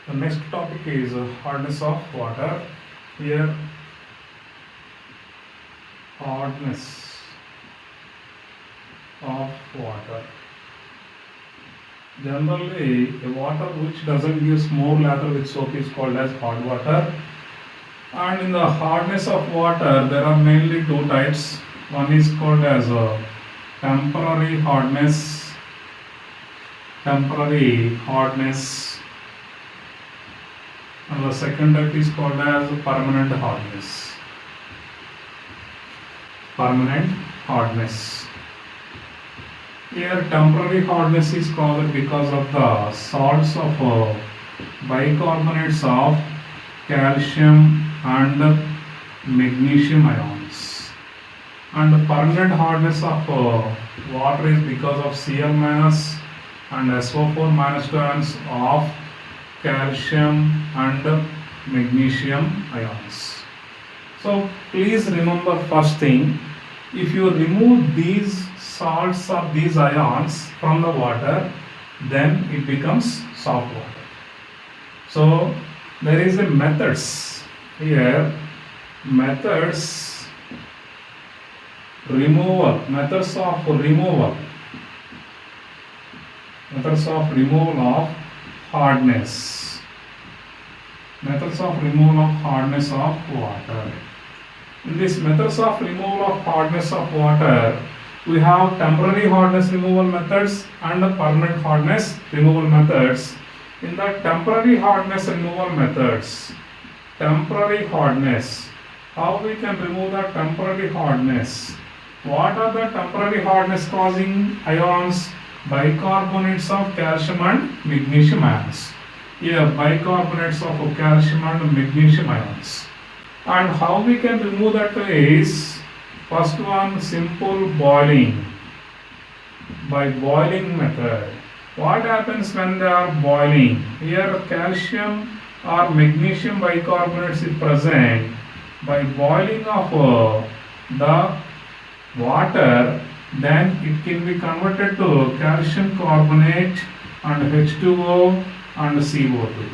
The next topic is hardness of water. Here, hardness of water. Generally, a water which doesn't give more lather with soap is called as hard water. And in the hardness of water, there are mainly two types. One is called as temporary hardness, and the second type is called as permanent hardness. Here, temporary hardness is caused because of the salts of bicarbonates of calcium and magnesium ions. And the permanent hardness of water is because of Cl- and SO4- ions of calcium and magnesium ions. So please remember first thing, if you remove these salts or these ions from the water, then it becomes soft water. So there is a methods here, methods of removal of hardness, of water. In this methods of removal of hardness of water, we have temporary hardness removal methods and permanent hardness removal methods. In the temporary hardness removal methods, temporary hardness, how we can remove the temporary hardness? What are the temporary hardness causing ions? Bicarbonates of calcium and magnesium ions. Here, bicarbonates of calcium and magnesium ions. And how we can remove that is, first one, simple boiling, by boiling method. What happens when they are boiling? Here calcium or magnesium bicarbonates is present. By boiling of the water, then it can be converted to calcium carbonate and H2O and CO2.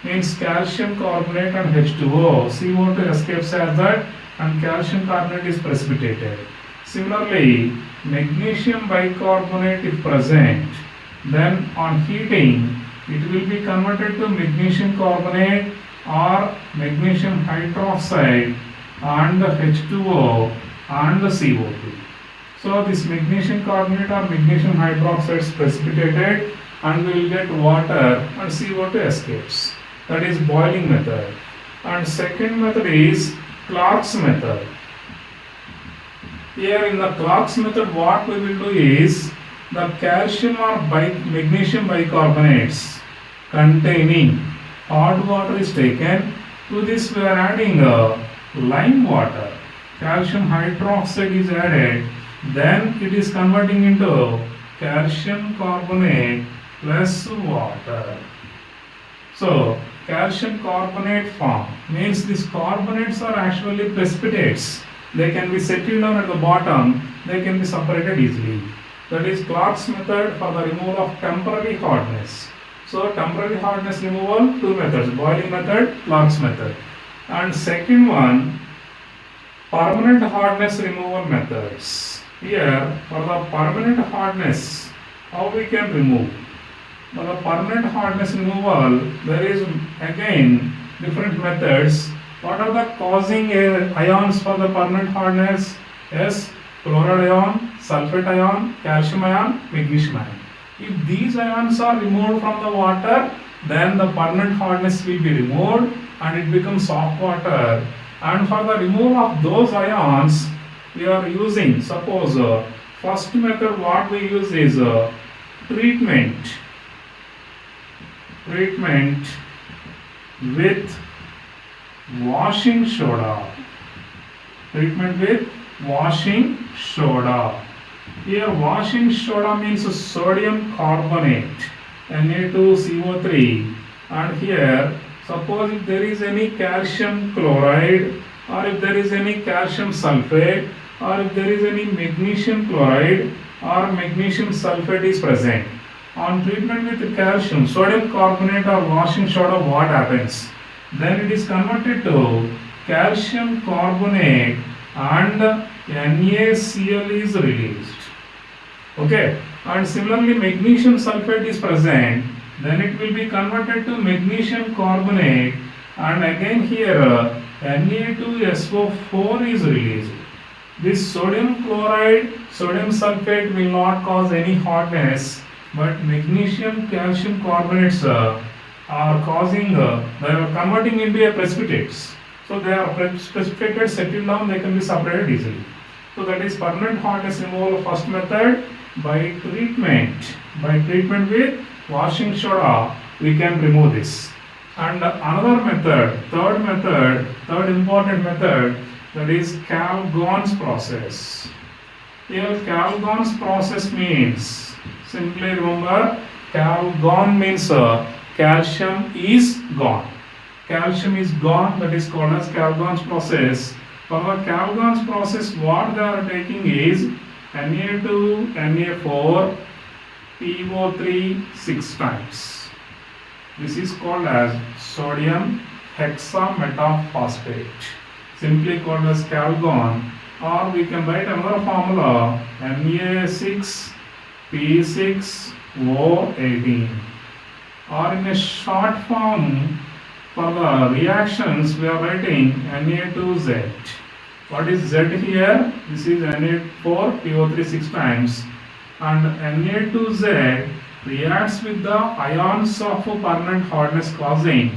Means calcium carbonate and H2O, CO2 escapes as that, and calcium carbonate is precipitated. Similarly, magnesium bicarbonate is present, then on heating it will be converted to magnesium carbonate or magnesium hydroxide and H2O and the CO2. So this magnesium carbonate or magnesium hydroxide is precipitated and we will get water and CO2 escapes. That is boiling method. And second method is Clark's method. Here in the Clark's method, what we will do is, the calcium or magnesium bicarbonates containing hard water is taken. To this we are adding lime water. Calcium hydroxide is added. Then it is converting into calcium carbonate plus water. So calcium carbonate form means these carbonates are actually precipitates. They can be settled down at the bottom. They can be separated easily. That is Clark's method for the removal of temporary hardness. So temporary hardness removal, two methods, boiling method, Clark's method. And second one, permanent hardness removal methods. Here for the permanent hardness, how we can remove? For the permanent hardness removal, there is again different methods. What are the causing ions for the permanent hardness? Yes, chloride ion, sulfate ion, calcium ion, magnesium ion. If these ions are removed from the water, then the permanent hardness will be removed and it becomes soft water. And for the removal of those ions, we are using, suppose first method what we use is treatment with washing soda. Treatment with washing soda. Here washing soda means sodium carbonate, Na2CO3, and here suppose if there is any calcium chloride or if there is any calcium sulfate or if there is any magnesium chloride or magnesium sulfate is present. On treatment with calcium, sodium carbonate or washing soda, what happens? Then it is converted to calcium carbonate and NaCl is released. Okay, and similarly magnesium sulfate is present, then it will be converted to magnesium carbonate, and again here Na2SO4 is released. This sodium chloride, sodium sulfate will not cause any hardness, but magnesium calcium carbonates are causing, they are converting into a precipitates. So they are precipitated, settled down, they can be separated easily. So that is permanent hardness removal first method. By treatment with washing soda, we can remove this. And another method, third important method, that is Calgon's process. Here Calgon's process means, simply remember, Calgon means calcium is gone. Calcium is gone, that is called as Calgon's process. For the Calgon's process, what they are taking is Na2, Na4, PO3 6 times. This is called as sodium hexametaphosphate, simply called as Calgon, or we can write another formula Na6P6O18, or in a short form for the reactions we are writing Na2Z. What is Z here? This is Na4 PO3 6 times, and Na2Z reacts with the ions of permanent hardness causing.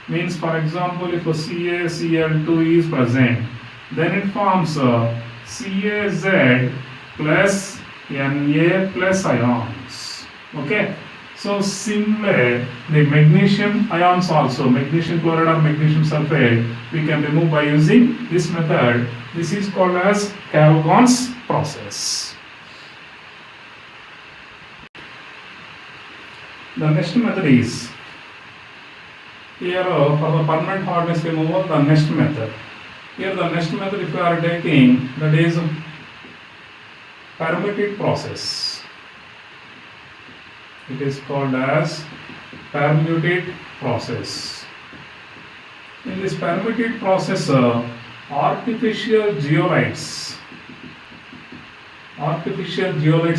Means, for example, if a CaCl2 is present, then it forms CaZ plus Na plus ions. Okay. So similar, the magnesium ions also, magnesium chloride or magnesium sulfate, we can remove by using this method. This is called as Calgon's process. The next method is, here for the permanent hardness removal, the next method. Here the next method, if you are taking, that is permutate process. It is called as permutate process. In this permutate process, artificial zeolites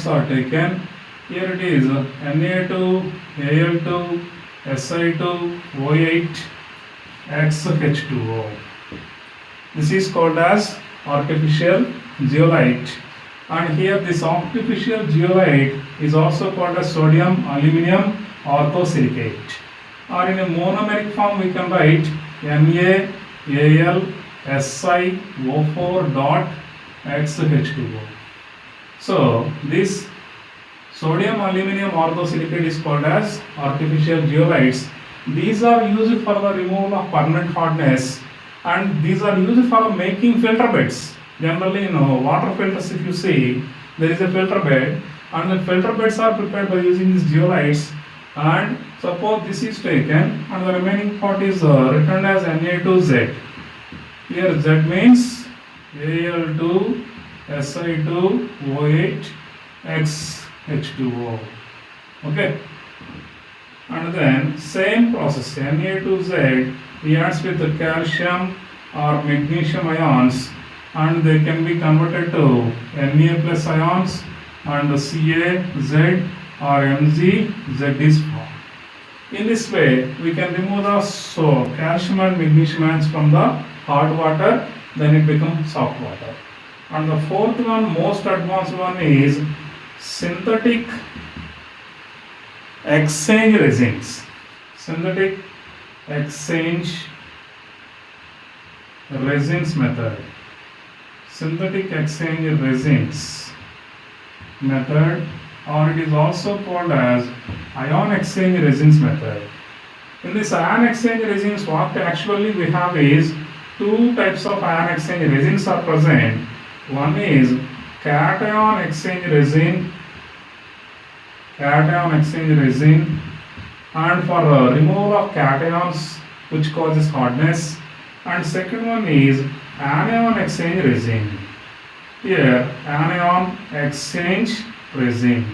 are taken. Here it is Na2, Al2, Si2, O8, XH2O. This is called as artificial zeolite. And here this artificial zeolite is also called as sodium aluminum orthosilicate. Or in a monomeric form we can write NaAlSiO4 dot XH2O. So this sodium aluminum orthosilicate is called as artificial zeolites. These are used for the removal of permanent hardness, and these are used for making filter beds. Generally, water filters, if you see, there is a filter bed, and the filter beds are prepared by using these zeolites. And suppose this is taken, and the remaining part is written as Na2Z. Here Z means Al2, Si2, O8, XH2O. Okay. And then same process, Na2Z reacts with the calcium or magnesium ions, and they can be converted to Na plus ions, and CaZ or Mg, Z is formed. In this way, we can remove the calcium and magnesium ions from the hard water, then it becomes soft water. And the fourth one, most advanced one, is synthetic exchange resins. Synthetic exchange resins method. Synthetic exchange resins method, or it is also called as ion exchange resins method. In this ion exchange resins, what actually we have is two types of ion exchange resins are present. One is cation exchange resin, and for removal of cations which causes hardness, and second one is anion exchange resin. Here anion exchange resin.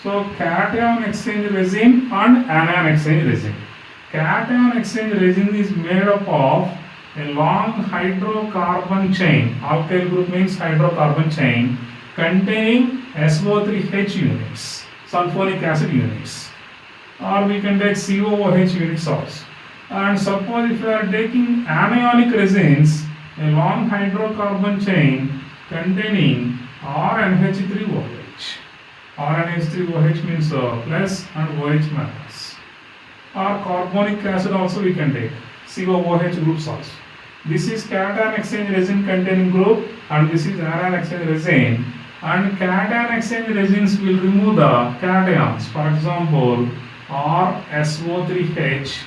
So cation exchange resin and anion exchange resin. Cation exchange resin is made up of a long hydrocarbon chain. Alkyl group means hydrocarbon chain containing SO3H units, sulfuric acid units, or we can take COOH units also. And suppose if you are taking anionic resins, a long hydrocarbon chain containing RNH3OH. RNH3OH means plus and OH minus. Or carbonic acid also we can take, COOH groups also. This is cation exchange resin containing group and this is anion exchange resin. And cation exchange resins will remove the cations. For example, RSO3H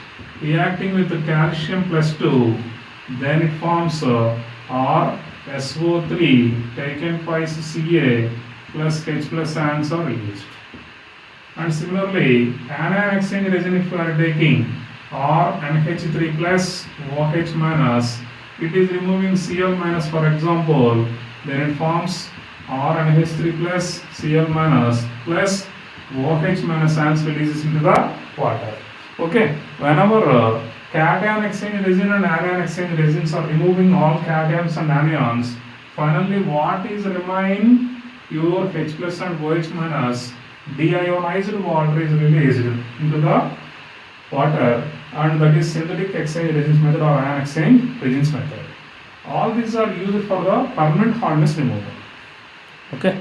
reacting with the calcium plus 2, then it forms RSO3 taken twice Ca plus H plus ions are released. And similarly, anion exchange resin if you are taking RNH3 plus OH minus, it is removing Cl minus for example, then it forms RNH3 plus Cl minus plus OH minus ions releases into the water. Okay, whenever cation exchange resin and anion exchange resins are removing all cations and anions, finally what is remaining? Pure H plus and OH minus deionized water is released into the water, and that is synthetic exchange resins method or anion exchange resins method. All these are used for the permanent hardness removal. Okay.